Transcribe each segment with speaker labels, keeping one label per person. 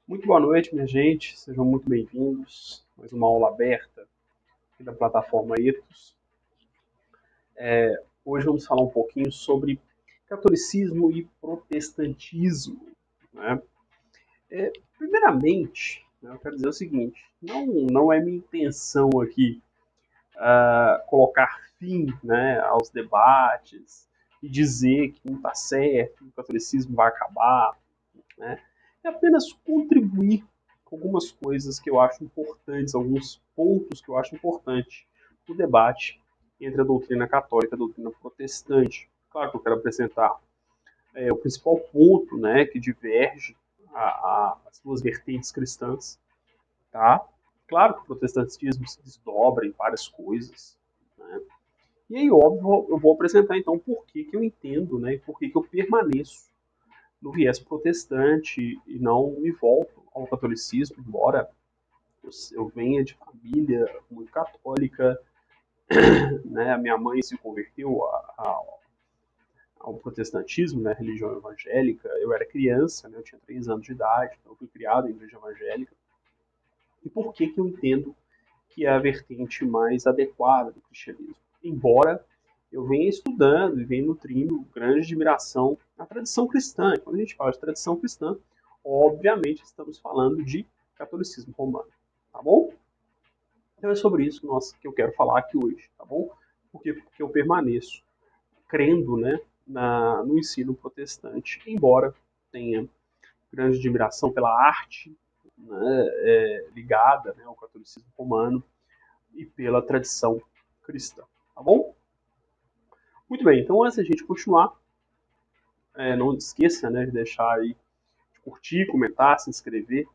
Speaker 1: Muito boa noite, minha gente. Sejam muito bem-vindos. Mais uma aula aberta aqui da plataforma Ethos. Hoje vamos falar um pouquinho sobre catolicismo e protestantismo, né? Primeiramente, eu quero dizer o seguinte: não é minha intenção aqui colocar fim, né, aos debates e dizer que não está certo, que o catolicismo vai acabar, né? É apenas contribuir com algumas coisas que eu acho importantes, alguns pontos que eu acho importantes no debate entre a doutrina católica e a doutrina protestante. Claro que eu quero apresentar o principal ponto, né, que diverge as duas vertentes cristãs, tá? Claro que o protestantismo se desdobra em várias coisas, né? E aí, óbvio, eu vou apresentar então por que, que eu entendo, né, e por que, que eu permaneço no viés protestante e não me volto ao catolicismo, embora eu venha de família muito católica, né? A minha mãe se converteu ao protestantismo, né? Religião evangélica. Eu era criança, né? Eu tinha 3 anos de idade, então eu fui criado em igreja evangélica. E por que que eu entendo que é a vertente mais adequada do cristianismo? Embora eu venha estudando e venha nutrindo grande admiração à tradição cristã. Quando a gente fala de tradição cristã, obviamente estamos falando de catolicismo romano, tá bom? Então é sobre isso que eu quero falar aqui hoje, tá bom? Porque eu permaneço crendo, né, no ensino protestante, embora tenha grande admiração pela arte, né, ligada, né, ao catolicismo romano e pela tradição cristã, tá bom? Muito bem, então antes da gente continuar, não esqueça, né, de deixar aí, de curtir, comentar, se inscrever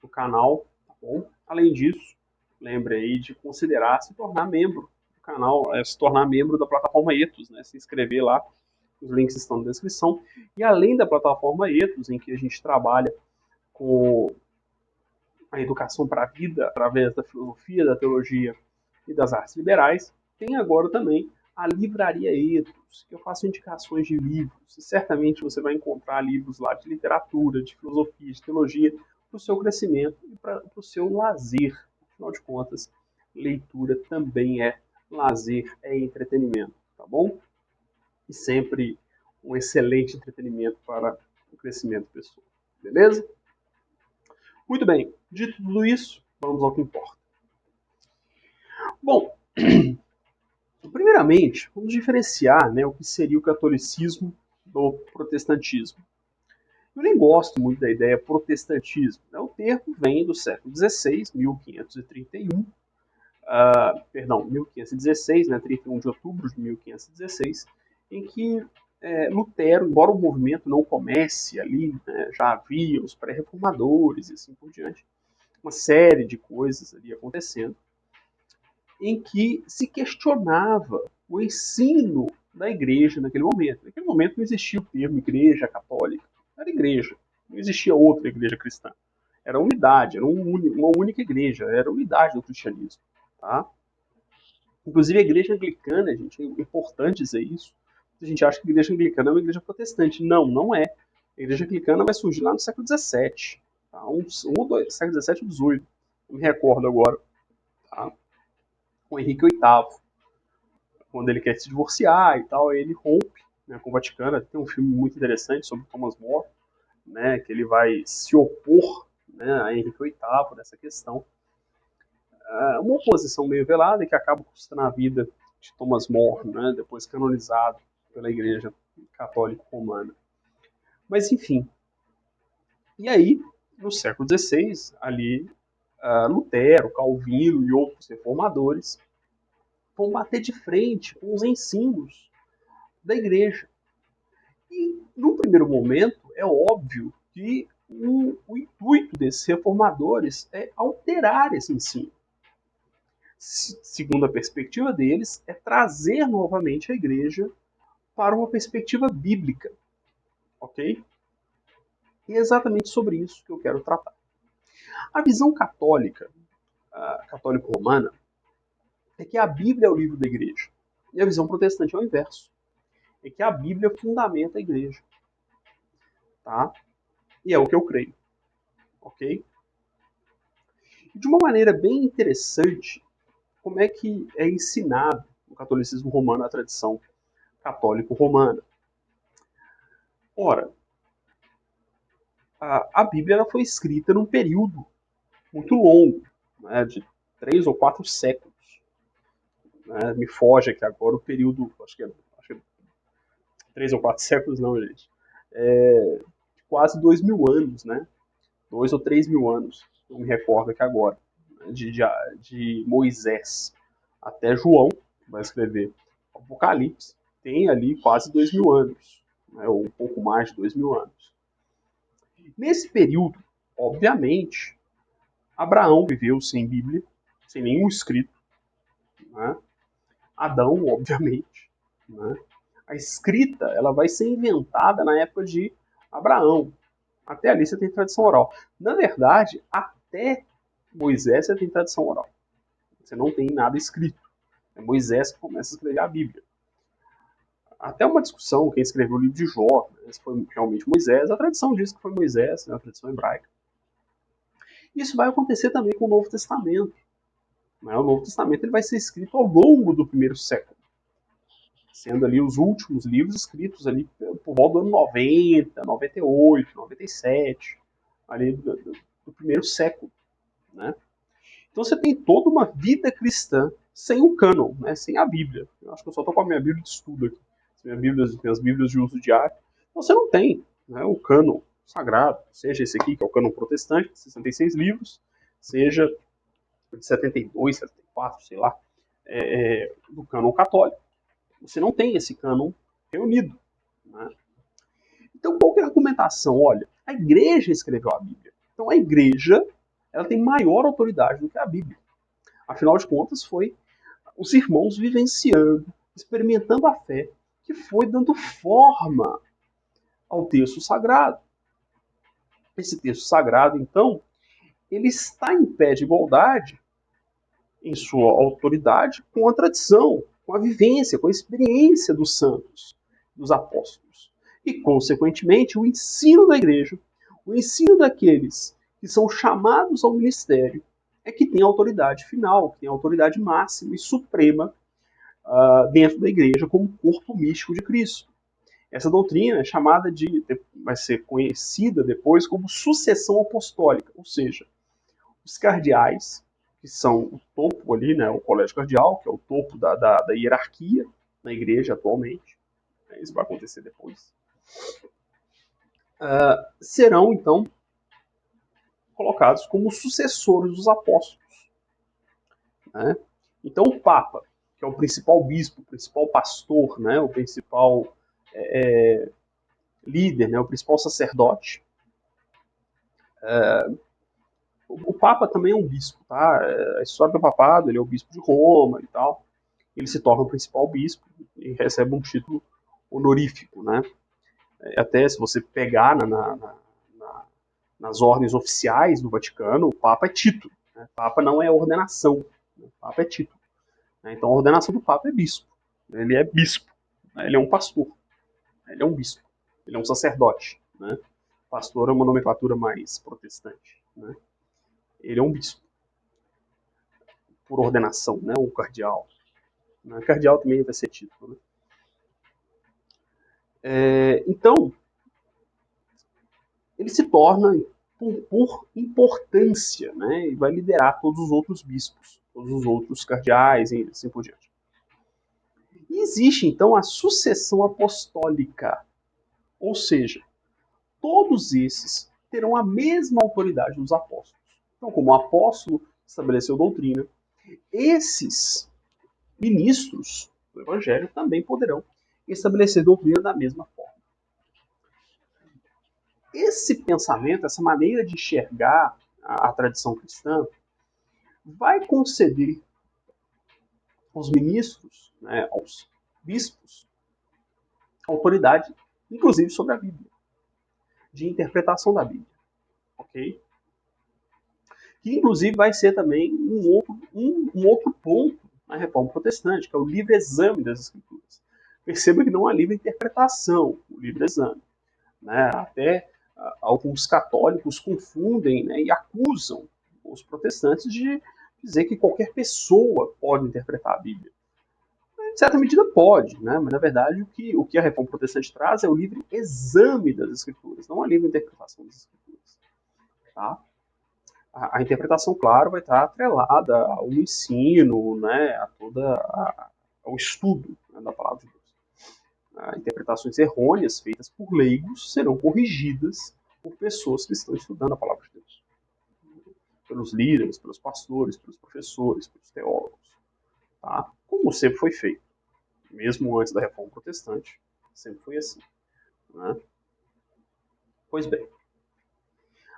Speaker 1: no canal, tá bom? Além disso, lembre aí de considerar se tornar membro do canal, se tornar membro da plataforma Ethos, né? Se inscrever lá, os links estão na descrição. E além da plataforma Ethos, em que a gente trabalha com a educação para a vida através da filosofia, da teologia e das artes liberais, tem agora também a Livraria Ethos, que eu faço indicações de livros. E certamente você vai encontrar livros lá de literatura, de filosofia, de teologia, para o seu crescimento e para o seu lazer. Afinal de contas, leitura também é lazer, é entretenimento, tá bom? E sempre um excelente entretenimento para o crescimento pessoal. Beleza? Muito bem, dito tudo isso, vamos ao que importa. Bom, primeiramente, vamos diferenciar, né, o que seria o catolicismo do protestantismo. Eu nem gosto muito da ideia protestantismo. Né? O termo vem do século XVI, 1531, 1516, né, 31 de outubro de 1516, em que Lutero, embora o movimento não comece ali, né, já havia os pré-reformadores e assim por diante, uma série de coisas ali acontecendo, em que se questionava o ensino da igreja naquele momento. Naquele momento não existia o termo igreja católica, era igreja, não existia outra igreja cristã. Era unidade, era uma única igreja, era a unidade do cristianismo. Tá? Inclusive a igreja anglicana, gente, é importante dizer isso. A gente acha que a igreja anglicana é uma igreja protestante. Não, não é. A igreja anglicana vai surgir lá no século XVII. Tá? Ou dois, século XVII ou XVIII. Não me recordo agora. Tá? Com Henrique VIII. Quando ele quer se divorciar e tal, ele rompe, né, com o Vaticano. Tem um filme muito interessante sobre Thomas More, né, que ele vai se opor, né, a Henrique VIII nessa questão. Uma oposição meio velada que acaba custando a vida de Thomas More, né, depois canonizado pela Igreja Católica Romana. Mas enfim. E aí, no século XVI, ali, Lutero, Calvino e outros reformadores vão bater de frente com os ensinos da Igreja. E, no primeiro momento, é óbvio que o intuito desses reformadores é alterar esse ensino. Segundo a perspectiva deles, é trazer novamente a igreja para uma perspectiva bíblica. Ok? E é exatamente sobre isso que eu quero tratar. A visão católica, católico-romana, é que a Bíblia é o livro da igreja. E a visão protestante é o inverso. É que a Bíblia fundamenta a igreja. Tá? E é o que eu creio. ok? E de uma maneira bem interessante, como é que é ensinado no catolicismo romano a tradição católico-romana? Ora, a Bíblia ela foi escrita num período muito longo, né, de 3 ou 4 séculos. Né? Me foge aqui agora o período, acho que é 3 ou 4 séculos não, gente. Quase 2.000 anos, né? 2 ou 3 mil anos, não me recordo aqui agora, né? de Moisés até João, que vai escrever o Apocalipse, tem ali quase 2.000 anos, né? Ou um pouco mais de 2.000 anos. Nesse período, obviamente, Abraão viveu sem Bíblia, sem nenhum escrito, né? Adão, obviamente, né? A escrita ela vai ser inventada na época de Abraão. Até ali você tem tradição oral. Na verdade, até Moisés você tem tradição oral. Você não tem nada escrito. É Moisés que começa a escrever a Bíblia. Até uma discussão, quem escreveu o livro de Jó, né, se foi realmente Moisés, a tradição diz que foi Moisés, né, a tradição hebraica. Isso vai acontecer também com o Novo Testamento. Né? O Novo Testamento ele vai ser escrito ao longo do primeiro século, sendo ali os últimos livros escritos ali por volta do ano 90, 98, 97, ali do primeiro século. Né? Então você tem toda uma vida cristã sem o cânon, né? Sem a Bíblia. Eu acho que eu só estou com a minha Bíblia de estudo aqui, minhas Bíblias de uso diário. Então você não tem, né, o cânon sagrado, seja esse aqui, que é o cânon protestante, de 66 livros, seja de 72, 74, sei lá, do cânon católico. Você não tem esse cânon reunido. Né? Então, qual que é a argumentação? Olha, a igreja escreveu a Bíblia. Então, a igreja ela tem maior autoridade do que a Bíblia. Afinal de contas, foi os irmãos vivenciando, experimentando a fé, que foi dando forma ao texto sagrado. Esse texto sagrado, então, ele está em pé de igualdade em sua autoridade com a tradição, com a vivência, com a experiência dos santos, dos apóstolos. E, consequentemente, o ensino da igreja, o ensino daqueles que são chamados ao ministério, é que tem autoridade final, que tem autoridade máxima e suprema dentro da igreja como corpo místico de Cristo. Essa doutrina é chamada vai ser conhecida depois como sucessão apostólica, ou seja, os cardeais, que são o topo ali, né, o colégio cardeal, que é o topo da hierarquia na igreja atualmente, isso vai acontecer depois, serão então colocados como sucessores dos apóstolos. Né? Então o Papa, que é o principal bispo, o principal pastor, né, o principal líder, né, o principal sacerdote, o Papa também é um bispo, tá? A história do papado, ele é o bispo de Roma e tal. Ele se torna o principal bispo e recebe um título honorífico, né? Até se você pegar nas ordens oficiais do Vaticano, o Papa é título. Né? O Papa não é ordenação, o Papa é título. Né? Então a ordenação do Papa é bispo. Ele é bispo, né? Ele é um pastor, ele é um bispo, ele é um sacerdote. Né? Pastor é uma nomenclatura mais protestante. Né? Ele é um bispo, por ordenação, né? Um cardeal. Né? Cardeal também vai ser título. Né? Então, ele se torna por importância, né? E vai liderar todos os outros bispos, todos os outros cardeais e assim por diante. E existe, então, a sucessão apostólica, ou seja, todos esses terão a mesma autoridade dos apóstolos. Então, como o apóstolo estabeleceu doutrina, esses ministros do evangelho também poderão estabelecer doutrina da mesma forma. Esse pensamento, essa maneira de enxergar a tradição cristã, vai conceder aos ministros, né, aos bispos, autoridade, inclusive sobre a Bíblia, de interpretação da Bíblia. Ok? Que inclusive vai ser também um outro ponto na Reforma Protestante, que é o livre exame das Escrituras. Perceba que não há livre interpretação, o livre exame. Né? Até alguns católicos confundem, né, e acusam os protestantes de dizer que qualquer pessoa pode interpretar a Bíblia. Em certa medida pode, né? Mas na verdade o que a Reforma Protestante traz é o livre exame das Escrituras, não a livre interpretação das Escrituras. Tá? A interpretação, claro, vai estar atrelada ao ensino, né, ao estudo, né, da palavra de Deus. Interpretações errôneas feitas por leigos serão corrigidas por pessoas que estão estudando a palavra de Deus. Pelos líderes, pelos pastores, pelos professores, pelos teólogos. Tá? Como sempre foi feito. Mesmo antes da Reforma Protestante, sempre foi assim. Né? Pois bem.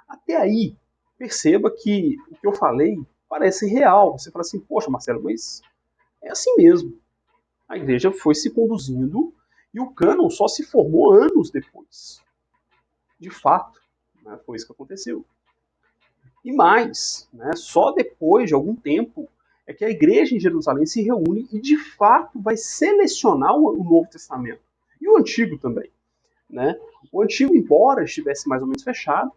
Speaker 1: Até aí, perceba que o que eu falei parece real. Você fala assim, poxa, Marcelo, mas é assim mesmo. A igreja foi se conduzindo e o cânon só se formou anos depois. De fato, né, foi isso que aconteceu. E mais, né, só depois de algum tempo é que a igreja em Jerusalém se reúne e de fato vai selecionar o Novo Testamento. E o Antigo também. Né? O Antigo, embora estivesse mais ou menos fechado,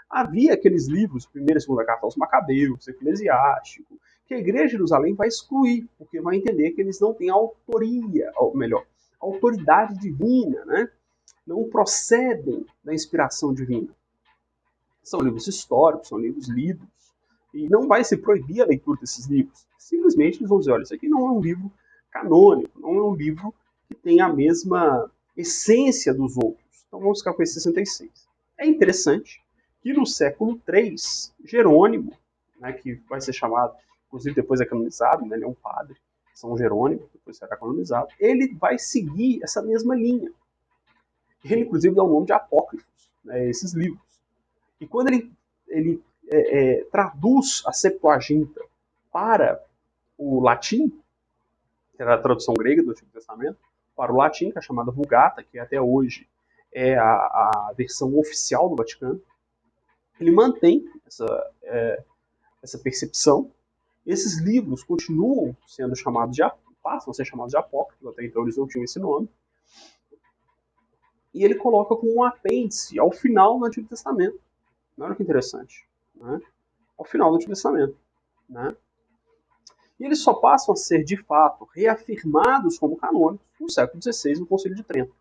Speaker 1: havia aqueles livros, primeira e segunda carta aos Macabeus, Eclesiástico, que a igreja de Jerusalém vai excluir, porque vai entender que eles não têm autoria, ou melhor, autoridade divina, né? Não procedem da inspiração divina. São livros históricos, são livros lidos, e não vai se proibir a leitura desses livros. Simplesmente eles vão dizer, olha, isso aqui não é um livro canônico, não é um livro que tem a mesma essência dos outros. Então vamos ficar com esse 66. É interessante que no século III, Jerônimo, né, que vai ser chamado, inclusive depois é canonizado, né, ele é um padre, São Jerônimo, depois será canonizado, ele vai seguir essa mesma linha. Ele, inclusive, dá o nome de apócrifos, né, esses livros. E quando ele traduz a Septuaginta para o latim, que era a tradução grega do Antigo Testamento, para o latim, que é a chamada Vulgata, que até hoje é a versão oficial do Vaticano, ele mantém essa percepção. Esses livros continuam sendo chamados passam a ser chamados de apócrifos, até então eles não tinham esse nome, e ele coloca como um apêndice ao final do Antigo Testamento. Olha que interessante. Né? Ao final do Antigo Testamento. Né? E eles só passam a ser, de fato, reafirmados como canônicos no século XVI, no Concílio de Trento.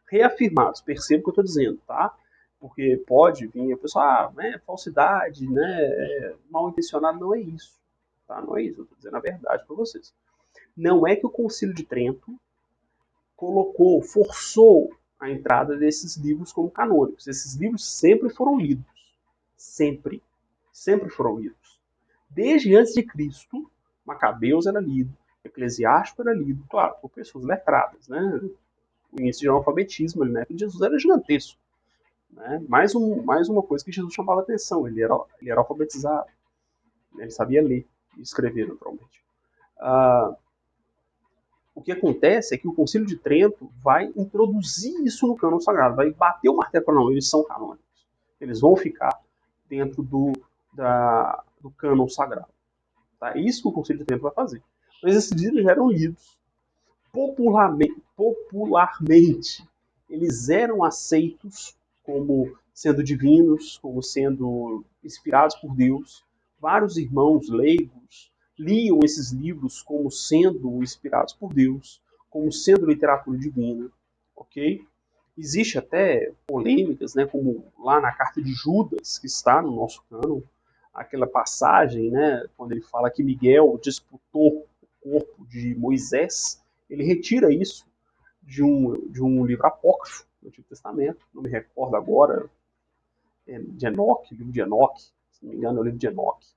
Speaker 1: Reafirmados, perceba o que eu estou dizendo, tá? Porque pode vir a pessoa, falsidade, né, mal intencionado, não é isso. Tá? Não é isso, eu estou dizendo a verdade para vocês. Não é que o Concílio de Trento forçou a entrada desses livros como canônicos. Esses livros sempre foram lidos. Sempre. Sempre foram lidos. Desde antes de Cristo, Macabeus era lido, Eclesiástico era lido, claro, por pessoas letradas, né? O índice de analfabetismo ali na época de Jesus era gigantesco. Né? Mais uma coisa que Jesus chamava atenção, ele era alfabetizado, né? Ele sabia ler e escrever, naturalmente. O que acontece é que o Concílio de Trento vai introduzir isso no cânon sagrado, vai bater o martelo para não, eles são canônicos. Eles vão ficar dentro do cânon sagrado. Tá? Isso que o Concílio de Trento vai fazer. Mas esses livros já eram lidos popularmente. Eles eram aceitos como sendo divinos, como sendo inspirados por Deus. Vários irmãos leigos liam esses livros como sendo inspirados por Deus, como sendo literatura divina, ok? Existe até polêmicas, né, como lá na carta de Judas, que está no nosso cânon, aquela passagem, né, quando ele fala que Miguel disputou o corpo de Moisés, ele retira isso de um livro apócrifo do Antigo Testamento, não me recordo agora, de Enoque, livro de Enoque, se não me engano é o livro de Enoque,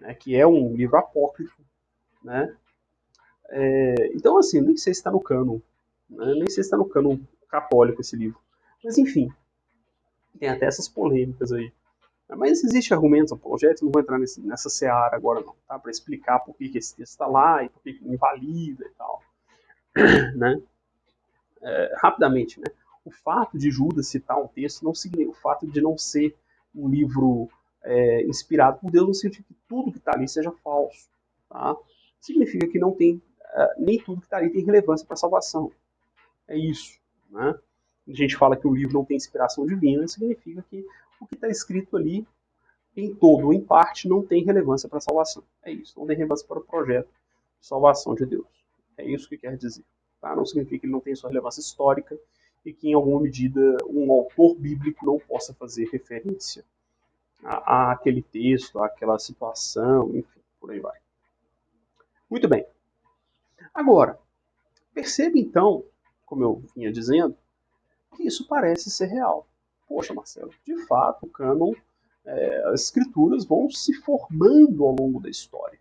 Speaker 1: né, que é um livro apócrifo, né? Então, assim, nem sei se está no cânon, né? Nem sei se está no cânon católico esse livro, mas enfim, tem até essas polêmicas aí. Mas existem argumentos apologéticos, não vou entrar nessa seara agora não, tá? Para explicar por que esse texto está lá e por que invalida e tal, né? Rapidamente, né? O fato de Judas citar um texto não significa o fato de não ser um livro inspirado por Deus, não significa que tudo que está ali seja falso, tá? Significa que nem tudo que está ali tem relevância para a salvação. É isso, né? A gente fala que o livro não tem inspiração divina, significa que o que está escrito ali, em todo ou em parte, não tem relevância para a salvação. É isso, não tem relevância para o projeto de salvação de Deus. É isso que quer dizer. Tá? Não significa que ele não tem sua relevância histórica e que, em alguma medida, um autor bíblico não possa fazer referência àquele texto, àquela situação, enfim, por aí vai. Muito bem. Agora, perceba então, como eu vinha dizendo, que isso parece ser real. Poxa, Marcelo, de fato, o cânon, as escrituras vão se formando ao longo da história.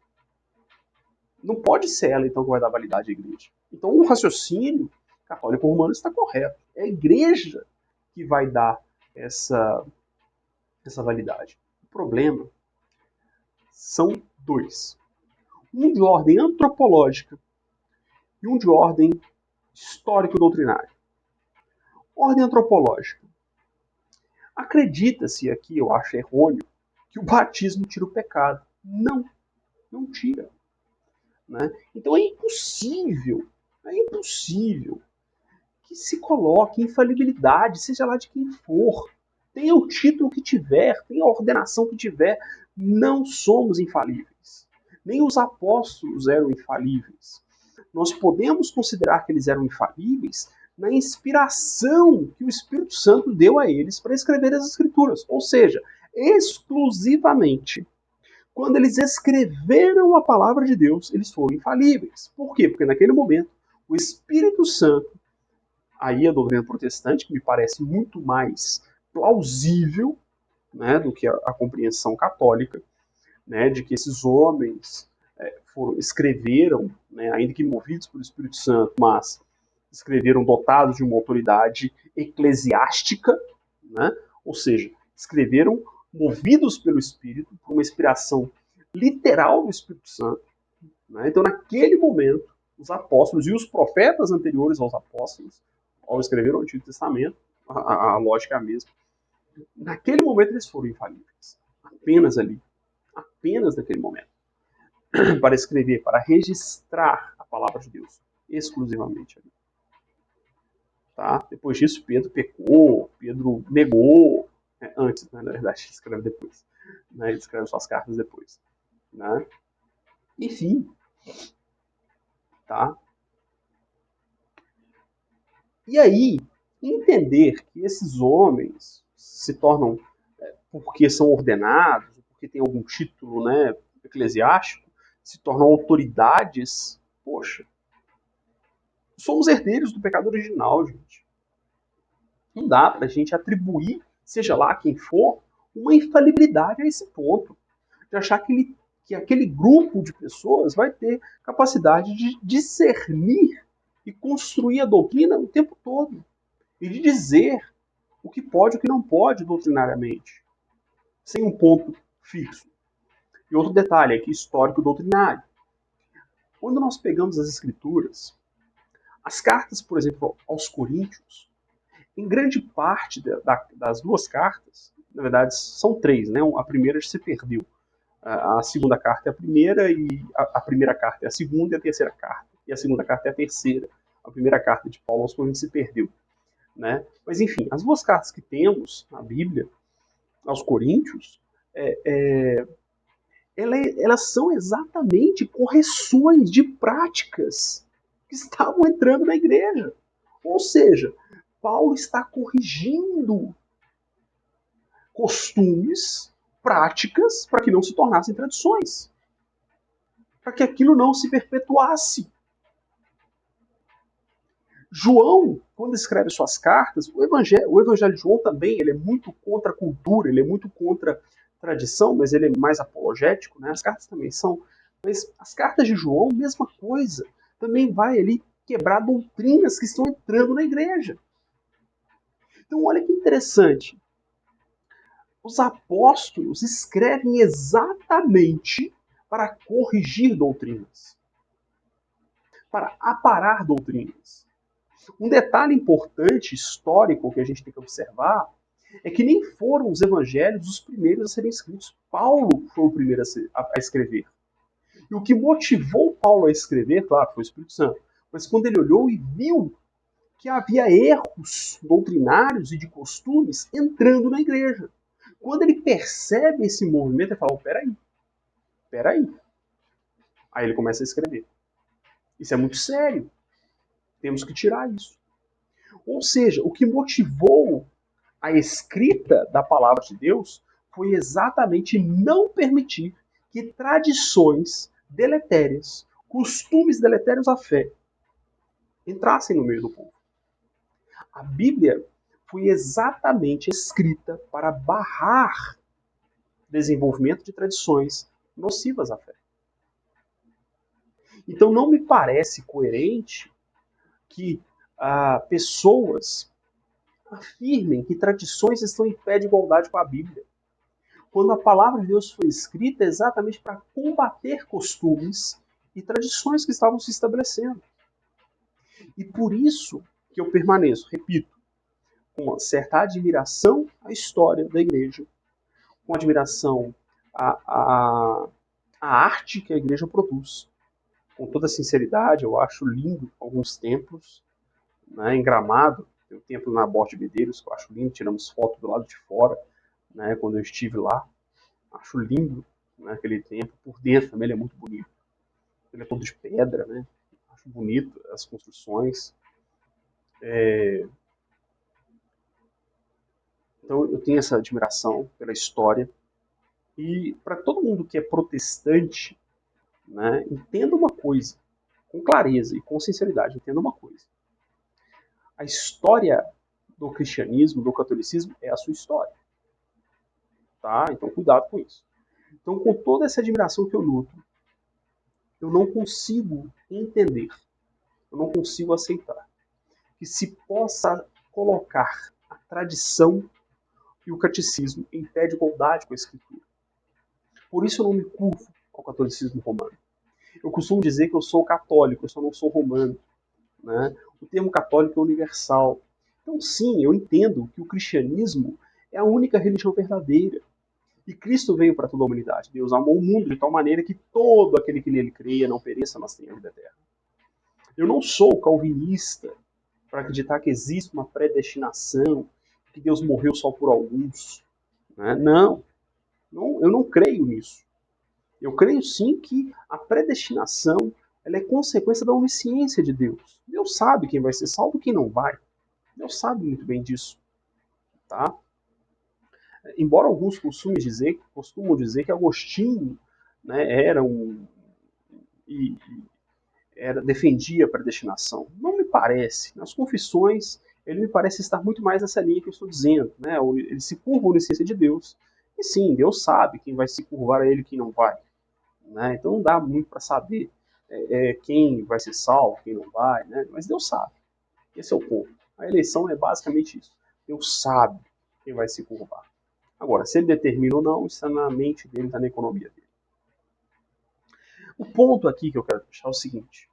Speaker 1: Não pode ser ela, então, que vai dar validade à igreja. Então, o raciocínio católico romano está correto. É a igreja que vai dar essa validade. O problema são dois. Um de ordem antropológica e um de ordem histórico-doutrinária. Ordem antropológica. Acredita-se aqui, eu acho errôneo, que o batismo tira o pecado. Não, não tira. Né? Então é impossível que se coloque infalibilidade, seja lá de quem for. Tenha o título que tiver, tenha a ordenação que tiver, não somos infalíveis. Nem os apóstolos eram infalíveis. Nós podemos considerar que eles eram infalíveis na inspiração que o Espírito Santo deu a eles para escrever as Escrituras. Ou seja, exclusivamente quando eles escreveram a palavra de Deus, eles foram infalíveis. Por quê? Porque naquele momento, o Espírito Santo, aí a doutrina protestante, que me parece muito mais plausível, né, do que a compreensão católica, né, de que esses homens escreveram, né, ainda que movidos pelo Espírito Santo, mas escreveram dotados de uma autoridade eclesiástica, né, ou seja, escreveram movidos pelo Espírito, por uma inspiração literal do Espírito Santo. Né? Então, naquele momento, os apóstolos e os profetas anteriores aos apóstolos, ao escrever o Antigo Testamento, a lógica é a mesma, naquele momento eles foram infalíveis. Apenas ali. Apenas naquele momento. Para escrever, para registrar a palavra de Deus. Exclusivamente ali. Tá? Depois disso, Pedro pecou, Pedro negou. Antes, né? Na verdade, ele escreve depois. Né? Ele escreve suas cartas depois. Né? Enfim. Tá? E aí, entender que esses homens se tornam, porque são ordenados, porque têm algum título, né, eclesiástico, se tornam autoridades, poxa, somos herdeiros do pecado original, gente. Não dá pra gente atribuir, seja lá quem for, uma infalibilidade a esse ponto. De achar que aquele grupo de pessoas vai ter capacidade de discernir e construir a doutrina o tempo todo. E de dizer o que pode e o que não pode doutrinariamente, sem um ponto fixo. E outro detalhe aqui, histórico doutrinário. Quando nós pegamos as escrituras, as cartas, por exemplo, aos Coríntios, em grande parte das duas cartas, na verdade são três, né? A primeira se perdeu. A segunda carta é a primeira, e a primeira carta é a segunda e a terceira carta. E a segunda carta é a terceira. A primeira carta de Paulo aos Coríntios se perdeu. Né? Mas enfim, as duas cartas que temos na Bíblia, aos Coríntios, elas são exatamente correções de práticas que estavam entrando na igreja. Ou seja, Paulo está corrigindo costumes, práticas, para que não se tornassem tradições. Para que aquilo não se perpetuasse. João, quando escreve suas cartas, o evangelho de João também, ele é muito contra a cultura, ele é muito contra a tradição, mas ele é mais apologético, né? As cartas também são. Mas as cartas de João, mesma coisa. Também vai ali quebrar doutrinas que estão entrando na igreja. Então, olha que interessante. Os apóstolos escrevem exatamente para corrigir doutrinas, para aparar doutrinas. Um detalhe importante, histórico, que a gente tem que observar, é que nem foram os evangelhos os primeiros a serem escritos. Paulo foi o primeiro a escrever. E o que motivou Paulo a escrever, claro, foi o Espírito Santo. Mas quando ele olhou e viu que havia erros doutrinários e de costumes entrando na igreja. Quando ele percebe esse movimento, ele fala, peraí. Aí ele começa a escrever. Isso é muito sério. Temos que tirar isso. Ou seja, o que motivou a escrita da palavra de Deus foi exatamente não permitir que tradições deletérias, costumes deletérios à fé, entrassem no meio do povo. A Bíblia foi exatamente escrita para barrar desenvolvimento de tradições nocivas à fé. Então não me parece coerente que pessoas afirmem que tradições estão em pé de igualdade com a Bíblia, quando a palavra de Deus foi escrita exatamente para combater costumes e tradições que estavam se estabelecendo. E por isso que eu permaneço, repito, com uma certa admiração à história da igreja, com admiração à arte que a igreja produz. Com toda sinceridade, eu acho lindo alguns templos, né, em Gramado, tem um templo na Borda de Medeiros, que eu acho lindo, tiramos foto do lado de fora, né, quando eu estive lá. Acho lindo, né, aquele templo. Por dentro também ele é muito bonito. Ele é todo de pedra, né? Acho bonito as construções. Então eu tenho essa admiração pela história. E para todo mundo que é protestante, né, entenda uma coisa, com clareza e com sinceridade, entenda uma coisa. A história do cristianismo, do catolicismo, é a sua história. Tá? Então cuidado com isso. Então, com toda essa admiração que eu nutro, eu não consigo entender, eu não consigo aceitar que se possa colocar a tradição e o catecismo em pé de igualdade com a escritura. Por isso eu não me curvo ao catolicismo romano. Eu costumo dizer que eu sou católico, eu só não sou romano. Né? O termo católico é universal. Então, sim, eu entendo que o cristianismo é a única religião verdadeira. E Cristo veio para toda a humanidade. Deus amou o mundo de tal maneira que todo aquele que nele creia não pereça, mas tenha vida eterna. Eu não sou calvinista para acreditar que existe uma predestinação, que Deus morreu só por alguns. Né? Não, eu não creio nisso. Eu creio sim que a predestinação ela é consequência da onisciência de Deus. Deus sabe quem vai ser salvo e quem não vai. Deus sabe muito bem disso. Tá? Embora alguns costumam dizer que Agostinho, né, defendia a predestinação. Não me parece. Nas confissões, ele me parece estar muito mais nessa linha que eu estou dizendo. Né? Ele se curva à onisciência de Deus. E sim, Deus sabe quem vai se curvar a ele e quem não vai. Né? Então não dá muito para saber quem vai ser salvo, quem não vai. Né? Mas Deus sabe. Esse é o ponto. A eleição é basicamente isso. Deus sabe quem vai se curvar. Agora, se ele determina ou não, está na mente dele, está na economia dele. O ponto aqui que eu quero deixar é o seguinte.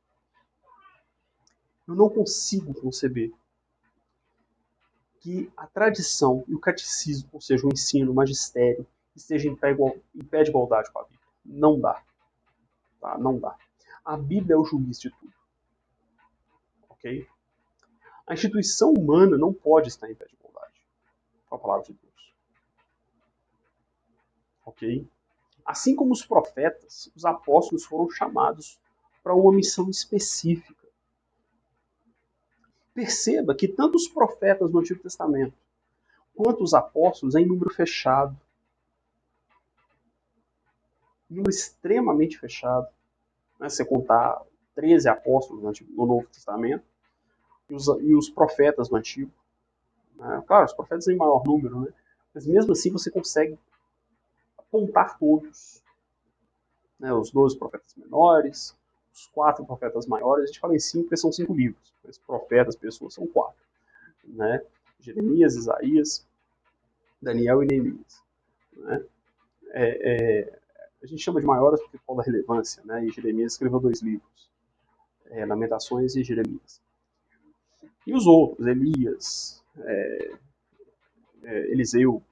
Speaker 1: Eu não consigo conceber que a tradição e o catecismo, ou seja, o ensino, o magistério, esteja em pé de igualdade com a Bíblia. Não dá. Tá? Não dá. A Bíblia é o juiz de tudo. Ok? A instituição humana não pode estar em pé de igualdade com a palavra de Deus. Ok? Assim como os profetas, os apóstolos foram chamados para uma missão específica. Perceba que tanto os profetas no Antigo Testamento quanto os apóstolos é em número fechado. Número extremamente fechado. Né? Se você contar 13 apóstolos no Novo Testamento e os profetas no Antigo. Né? Claro, os profetas em maior número, né? Mas mesmo assim você consegue apontar todos. Né? Os 12 profetas menores, os 4 profetas maiores. A gente fala em 5 porque são 5 livros. Mas profetas, pessoas, são 4. Né? Jeremias, Isaías, Daniel e Neemias. Né? A gente chama de maiores porque fala da relevância, né? E Jeremias escreveu 2 livros, Lamentações e Jeremias. E os outros, Elias, Eliseu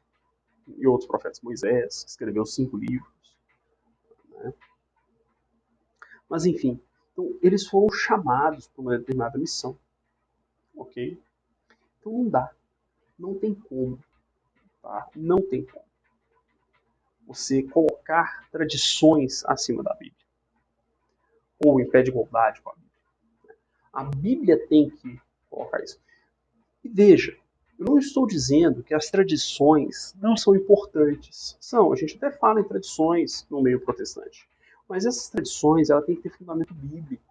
Speaker 1: e outros profetas, Moisés, escreveu 5 livros. Né? Mas enfim, então, eles foram chamados para uma determinada missão. ok? Então não dá, não tem como, tá? Não tem como você colocar tradições acima da Bíblia, ou em pé de igualdade com a Bíblia. A Bíblia tem que colocar isso. E veja, eu não estou dizendo que as tradições não são importantes. São, a gente até fala em tradições no meio protestante. Mas essas tradições, ela tem que ter fundamento bíblico.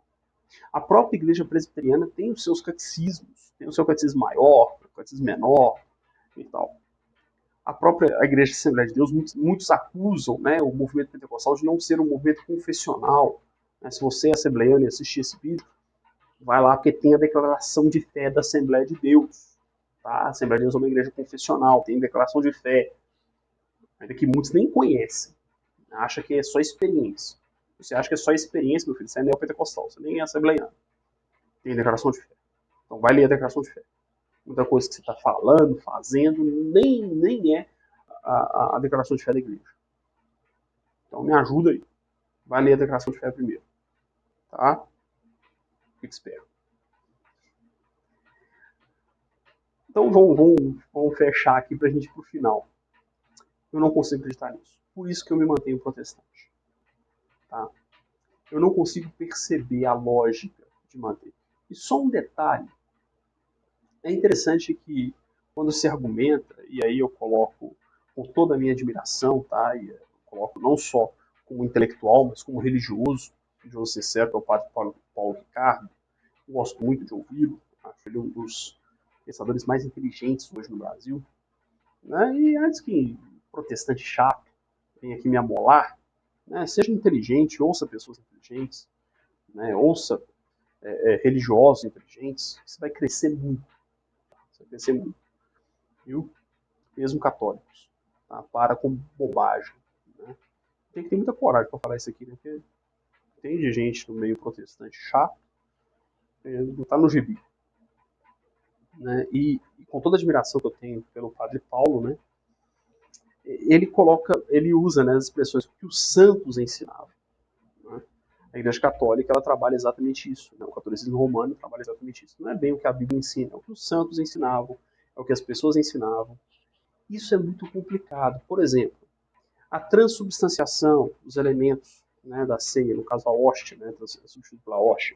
Speaker 1: A própria igreja presbiteriana tem os seus catecismos. Tem o seu catecismo maior, o catecismo menor e tal. A própria Igreja Assembleia de Deus, muitos acusam, né, o movimento pentecostal de não ser um movimento confessional. Né? Se você é assembleiano e assistir esse vídeo, vai lá porque tem a declaração de fé da Assembleia de Deus. Tá? A Assembleia de Deus é uma igreja confessional, tem declaração de fé, ainda que muitos nem conhecem. Acha que é só experiência. Você acha que é só experiência, meu filho, você é neopentecostal, você nem é assembleiano. Tem declaração de fé. Então vai ler a declaração de fé. Muita coisa que você está falando, fazendo, nem é a declaração de fé da igreja. Então me ajuda aí. Vai ler a declaração de fé primeiro. Tá? Fique esperto. Então vamos fechar aqui para a gente ir para o final. Eu não consigo acreditar nisso. Por isso que eu me mantenho protestante. Tá? Eu não consigo perceber a lógica de manter. E só um detalhe. É interessante que quando se argumenta, e aí eu coloco com toda a minha admiração, tá? E eu coloco não só como intelectual, mas como religioso, religioso sincero, que é o padre Paulo Ricardo. Eu gosto muito de ouvi-lo. Acho ele um dos pensadores mais inteligentes hoje no Brasil. Né? E antes que protestante chato venha aqui me amolar, né? Seja inteligente, ouça pessoas inteligentes, né? Ouça religiosos inteligentes, você vai crescer muito. Você vai crescer muito. Viu? Mesmo católicos. Tá? Para com bobagem. Né? Tem que ter muita coragem para falar isso aqui, né? Porque tem de gente no meio protestante chato, não está no gibi. Né? E com toda a admiração que eu tenho pelo padre Paulo, né? Ele usa, né, as expressões que os santos ensinavam. Né? A Igreja Católica, ela trabalha exatamente isso. Né? O catolicismo romano trabalha exatamente isso. Não é bem o que a Bíblia ensina, é o que os santos ensinavam, é o que as pessoas ensinavam. Isso é muito complicado. Por exemplo, a transubstanciação dos elementos, né, da ceia, no caso a hóstia, né, substituído pela hóstia,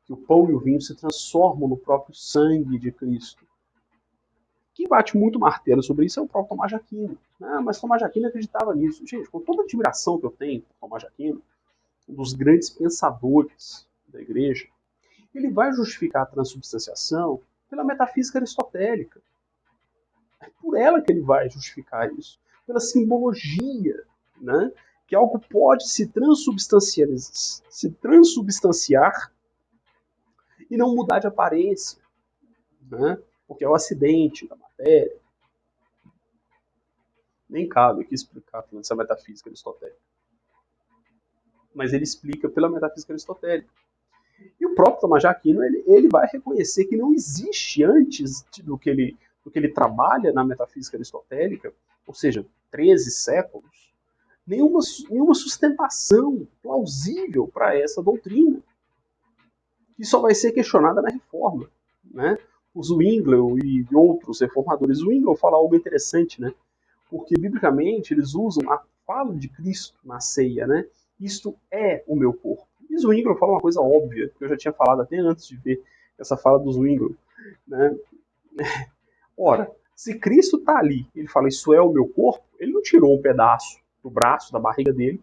Speaker 1: que o pão e o vinho se transformam no próprio sangue de Cristo. Quem bate muito martelo sobre isso é o próprio Tomás de Aquino. Ah, mas Tomás de Aquino acreditava nisso. Gente, com toda a admiração que eu tenho por Tomás de Aquino, um dos grandes pensadores da igreja, ele vai justificar a transubstanciação pela metafísica aristotélica. É por ela que ele vai justificar isso. Pela simbologia, né? Que algo pode se transubstanciar e não mudar de aparência. Né? Porque é o acidente da matéria. Nem cabe aqui explicar essa metafísica aristotélica. Mas ele explica pela metafísica aristotélica. E o próprio Tomás de Aquino, ele vai reconhecer que não existe antes do que ele trabalha na metafísica aristotélica, ou seja, 13 séculos, nenhuma sustentação plausível para essa doutrina, que só vai ser questionada na reforma. Né? O Zwinglio e outros reformadores. O Zwinglio fala algo interessante, né? Porque, biblicamente, eles usam a fala de Cristo na ceia, né? Isto é o meu corpo. E Zwinglio fala uma coisa óbvia, que eu já tinha falado até antes de ver essa fala do Zwinglio. Né? Ora, se Cristo está ali, ele fala, isso é o meu corpo, ele não tirou um pedaço do braço, da barriga dele,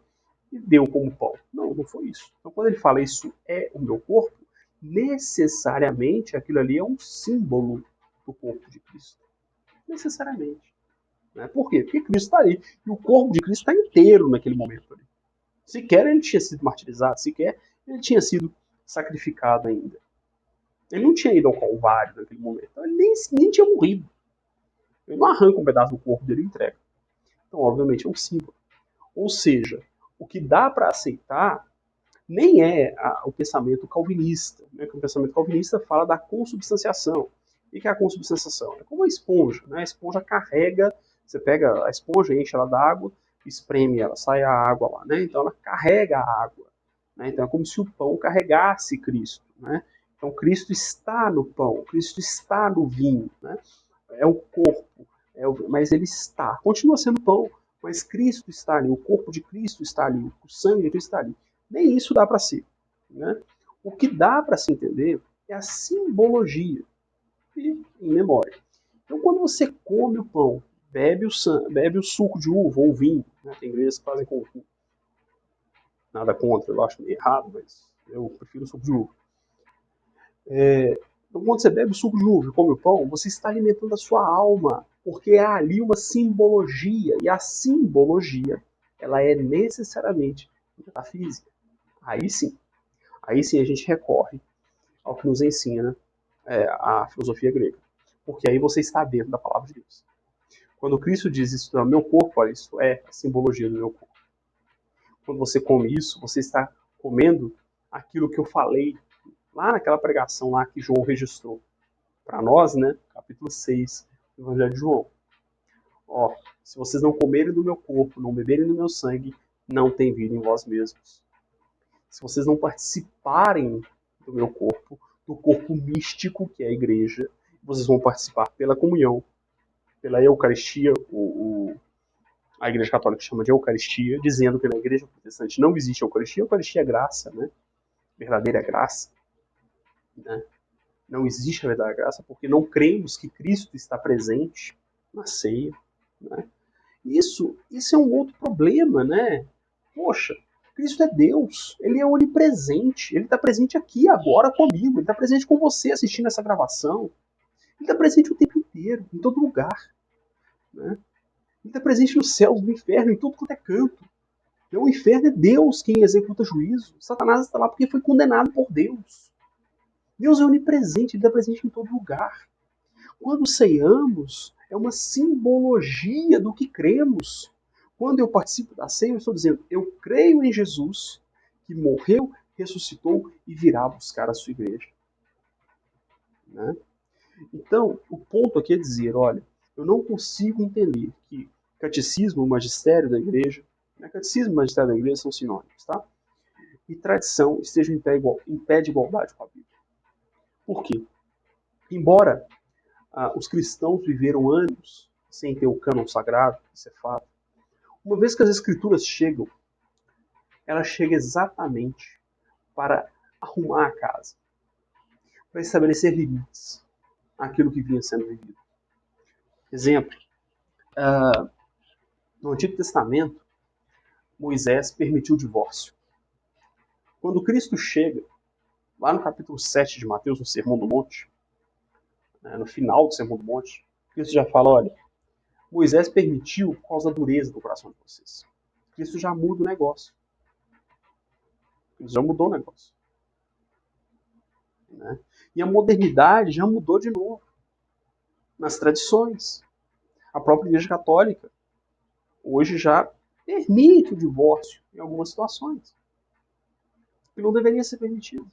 Speaker 1: e deu como pão. Não, não foi isso. Então, quando ele fala, isso é o meu corpo, necessariamente aquilo ali é um símbolo do corpo de Cristo. Necessariamente. Né? Por quê? Porque Cristo está ali. E o corpo de Cristo está inteiro naquele momento ali. Sequer ele tinha sido martirizado, sequer ele tinha sido sacrificado ainda. Ele não tinha ido ao Calvário naquele momento. Então, ele nem tinha morrido. Ele não arranca um pedaço do corpo dele e entrega. Então, obviamente, é um símbolo. Ou seja, o que dá para aceitar nem é o pensamento calvinista. Né? Que o pensamento calvinista fala da consubstanciação. O que é a consubstanciação? É como a esponja. Né? A esponja carrega, você pega a esponja, enche ela d'água, espreme ela, sai a água lá. Né? Então ela carrega a água. Né? Então é como se o pão carregasse Cristo. Né? Então, Cristo está no pão, Cristo está no vinho, né? É o corpo, mas ele está. Continua sendo pão, mas Cristo está ali, o corpo de Cristo está ali, o sangue de Cristo está ali. Nem isso dá para ser. Né? O que dá para se entender é a simbologia e em memória. Então, quando você come o pão, bebe o suco de uva ou vinho, né? Tem igrejas que fazem com vinho. Nada contra, eu acho meio errado, mas eu prefiro o suco de uva. Então, quando você bebe o suco de uva e come o pão, você está alimentando a sua alma, porque há ali uma simbologia, e a simbologia, ela é necessariamente metafísica. Aí sim a gente recorre ao que nos ensina a filosofia grega, porque aí você está dentro da palavra de Deus. Quando Cristo diz isso é o meu corpo, olha, isso é a simbologia do meu corpo. Quando você come isso, você está comendo aquilo que eu falei lá naquela pregação lá que João registrou para nós, né? Capítulo 6 do Evangelho de João. Ó, se vocês não comerem do meu corpo, não beberem do meu sangue, não tem vida em vós mesmos. Se vocês não participarem do meu corpo, do corpo místico que é a igreja, vocês vão participar pela comunhão, pela Eucaristia, a Igreja Católica chama de Eucaristia, dizendo que na Igreja Protestante não existe Eucaristia. Eucaristia é graça, né? Verdadeira graça. Né? Não existe a verdadeira graça porque não cremos que Cristo está presente na ceia. Né? Isso é um outro problema, né? Poxa, Cristo é Deus, Ele é onipresente, Ele está presente aqui, agora comigo, Ele está presente com você assistindo essa gravação, Ele está presente o tempo inteiro, em todo lugar. Né? Ele está presente nos céus, no inferno, em tudo quanto é canto. Então, o inferno é Deus quem executa juízo. Satanás está lá porque foi condenado por Deus. Deus é onipresente, Ele está presente em todo lugar. Quando ceiamos, é uma simbologia do que cremos. Quando eu participo da ceia, eu estou dizendo, eu creio em Jesus, que morreu, ressuscitou e virá buscar a sua igreja. Né? Então, o ponto aqui é dizer, olha, eu não consigo entender que catecismo e magistério da igreja, catecismo e magistério da igreja são sinônimos, tá? E tradição estejam em pé de igualdade com a Bíblia. Por quê? Embora os cristãos viveram anos sem ter o cânon sagrado, isso é fato, uma vez que as escrituras chegam, ela chega exatamente para arrumar a casa, para estabelecer limites àquilo que vinha sendo vivido. Exemplo, no Antigo Testamento, Moisés permitiu o divórcio. Quando Cristo chega, lá no capítulo 7 de Mateus, no Sermão do Monte, no final do Sermão do Monte, Cristo já fala, olha, Moisés permitiu por causa da dureza do coração de vocês. Cristo já muda o negócio. Cristo já mudou o negócio. Né? E a modernidade já mudou de novo. Nas tradições. A própria Igreja Católica hoje já permite o divórcio em algumas situações. Que não deveria ser permitido.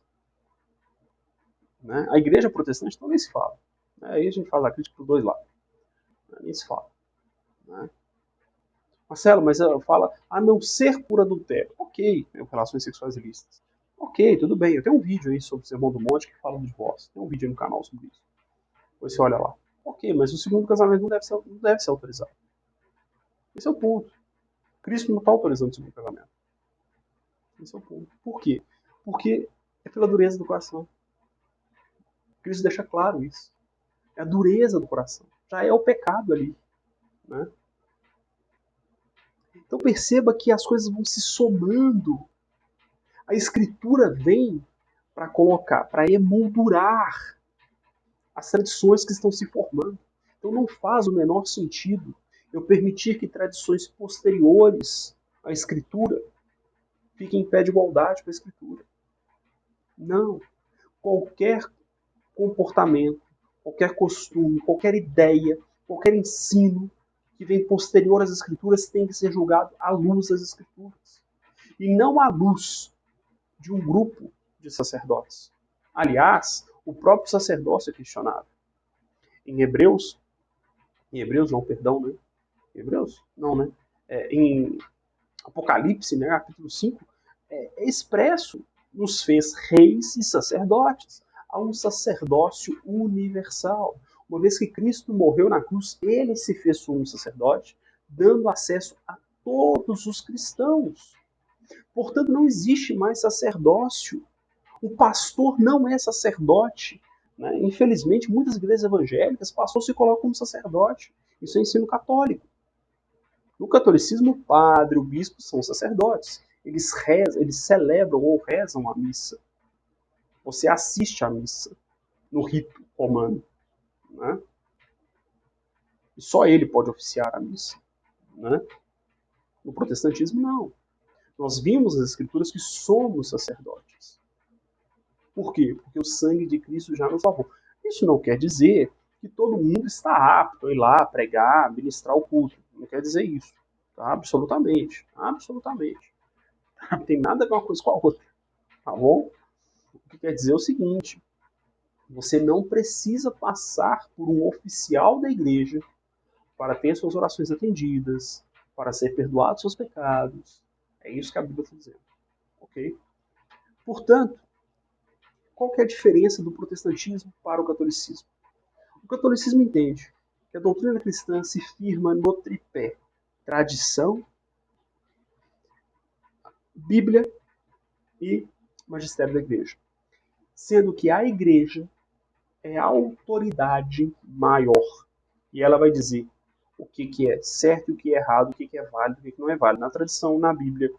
Speaker 1: Né? A Igreja Protestante também se fala. Aí a gente faz a crítica dos dois lados. Nem se fala. Né? Marcelo, mas ela fala a não ser por adultério. Ok, relações sexuais ilícitas. Ok, tudo bem. Eu tenho um vídeo aí sobre o Sermão do Monte que fala do divórcio. Tem um vídeo aí no canal sobre isso. Depois você olha lá. Ok, mas o segundo casamento não deve ser autorizado. Esse é o ponto. Cristo não está autorizando o segundo casamento. Esse é o ponto. Por quê? Porque é pela dureza do coração. Cristo deixa claro isso. É a dureza do coração. Já é o pecado ali. Né? Então perceba que as coisas vão se somando. A Escritura vem para colocar, para emoldurar as tradições que estão se formando. Então não faz o menor sentido eu permitir que tradições posteriores à Escritura fiquem em pé de igualdade com a Escritura. Não. Qualquer comportamento, qualquer costume, qualquer ideia, qualquer ensino que vem posterior às Escrituras tem que ser julgado à luz das Escrituras. E não à luz de um grupo de sacerdotes. Aliás, o próprio sacerdócio é questionável. Em Hebreus não, perdão, né? Hebreus? Não, né? Em Apocalipse, né, capítulo 5, é expresso, nos fez reis e sacerdotes. a um sacerdócio universal. Uma vez que Cristo morreu na cruz, ele se fez sumo sacerdote, dando acesso a todos os cristãos. Portanto, não existe mais sacerdócio. O pastor não é sacerdote. Né? Infelizmente, muitas igrejas evangélicas, pastor se coloca como sacerdote. Isso é ensino católico. No catolicismo, o padre, o bispo são sacerdotes. Eles rezam, eles celebram ou rezam a missa. Você assiste à missa no rito romano. Né? E só ele pode oficiar a missa. Né? No protestantismo, não. Nós vimos nas escrituras que somos sacerdotes. Por quê? Porque o sangue de Cristo já nos salvou. Isso não quer dizer que todo mundo está apto a ir lá pregar, ministrar o culto. Não quer dizer isso. Tá? Absolutamente. Absolutamente. Não tem nada a ver uma coisa com a outra. Tá bom? O que quer dizer é o seguinte: você não precisa passar por um oficial da igreja para ter suas orações atendidas, para ser perdoado seus pecados. É isso que a Bíblia está dizendo. Ok? Portanto, qual que é a diferença do protestantismo para o catolicismo? O catolicismo entende que a doutrina cristã se firma no tripé: tradição, Bíblia e magistério da igreja. Sendo que a igreja é a autoridade maior. E ela vai dizer o que é certo e o que é errado, o que é válido e o que não é válido, na tradição, na Bíblia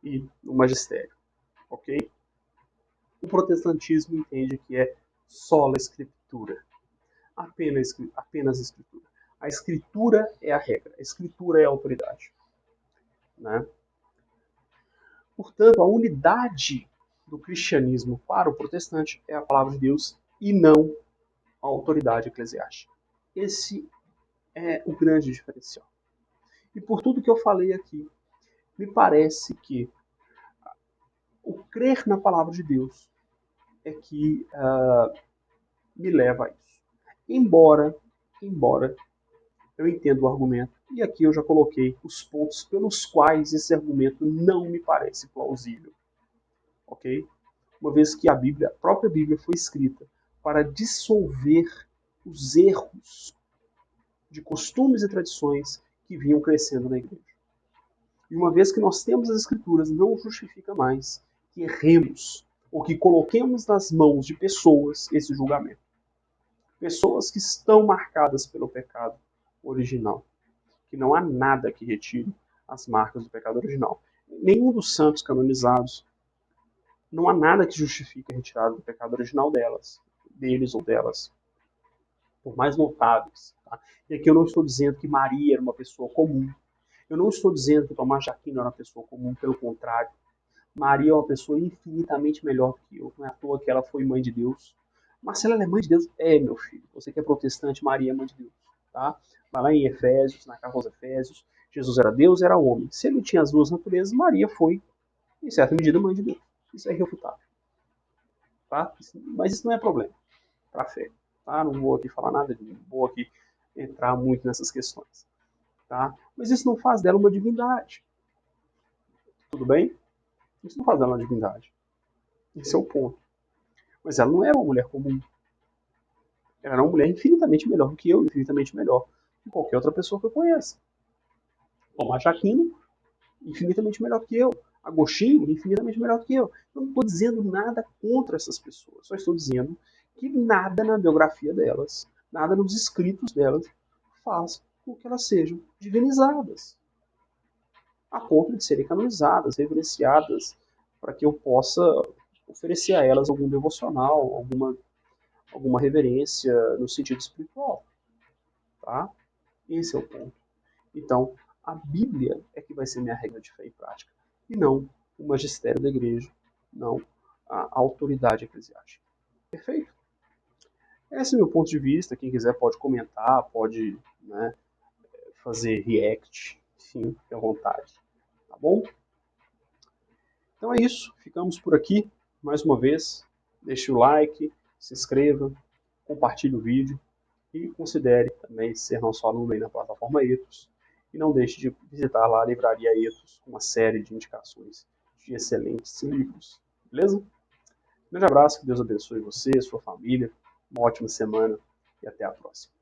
Speaker 1: e no magistério. Ok? O protestantismo entende que é sola escritura. Apenas escritura. A escritura é a regra, a escritura é a autoridade. Né? Portanto, a unidade do cristianismo para o protestante é a palavra de Deus e não a autoridade eclesiástica. Esse é o grande diferencial. E por tudo que eu falei aqui, me parece que o crer na palavra de Deus é que me leva a isso. Embora eu entenda o argumento, e aqui eu já coloquei os pontos pelos quais esse argumento não me parece plausível. Ok? Uma vez que a própria Bíblia foi escrita para dissolver os erros de costumes e tradições que vinham crescendo na igreja. E uma vez que nós temos as Escrituras, não justifica mais que erremos ou que coloquemos nas mãos de pessoas esse julgamento. Pessoas que estão marcadas pelo pecado original. Que não há nada que retire as marcas do pecado original. Nenhum dos santos canonizados, não há nada que justifique a retirada do pecado original deles ou delas, por mais notáveis. Tá? E aqui eu não estou dizendo que Maria era uma pessoa comum. Eu não estou dizendo que Tomás de Aquino era uma pessoa comum, pelo contrário. Maria é uma pessoa infinitamente melhor do que eu. Não é à toa que ela foi mãe de Deus. Marcela, ela é mãe de Deus? É, meu filho. Você que é protestante, Maria é mãe de Deus. Tá? Vai lá em Efésios, na carta aos Efésios. Jesus era Deus, era homem. Se ele tinha as duas naturezas, Maria foi, em certa medida, mãe de Deus. Isso é irrefutável. Tá? Mas isso não é problema para a fé. Tá? Não vou aqui falar nada de não vou aqui entrar muito nessas questões. Tá? Mas isso não faz dela uma divindade. Tudo bem? Isso não faz dela uma divindade. Esse é o ponto. Mas ela não era uma mulher comum. Ela era uma mulher infinitamente melhor do que eu, infinitamente melhor que qualquer outra pessoa que eu conheça. Tomás de Aquino, infinitamente melhor do que eu. Agostinho, infinitamente melhor do que eu. Eu não estou dizendo nada contra essas pessoas. Só estou dizendo que nada na biografia delas, nada nos escritos delas, faz com que elas sejam divinizadas. A ponto de serem canonizadas, reverenciadas, para que eu possa oferecer a elas algum devocional, alguma reverência no sentido espiritual. Tá? Esse é o ponto. Então, a Bíblia é que vai ser minha regra de fé e prática, e não o magistério da igreja, não a autoridade eclesiástica. Perfeito? Esse é o meu ponto de vista. Quem quiser pode comentar, pode, né, fazer react, enfim, fique à vontade. Tá bom? Então é isso. Ficamos por aqui. Mais uma vez, deixe o like, se inscreva, compartilhe o vídeo e considere também ser nosso aluno aí na plataforma Ethos. E não deixe de visitar lá a Livraria Ethos, uma série de indicações de excelentes livros. Beleza? grande abraço, que Deus abençoe você, sua família, uma ótima semana e até a próxima.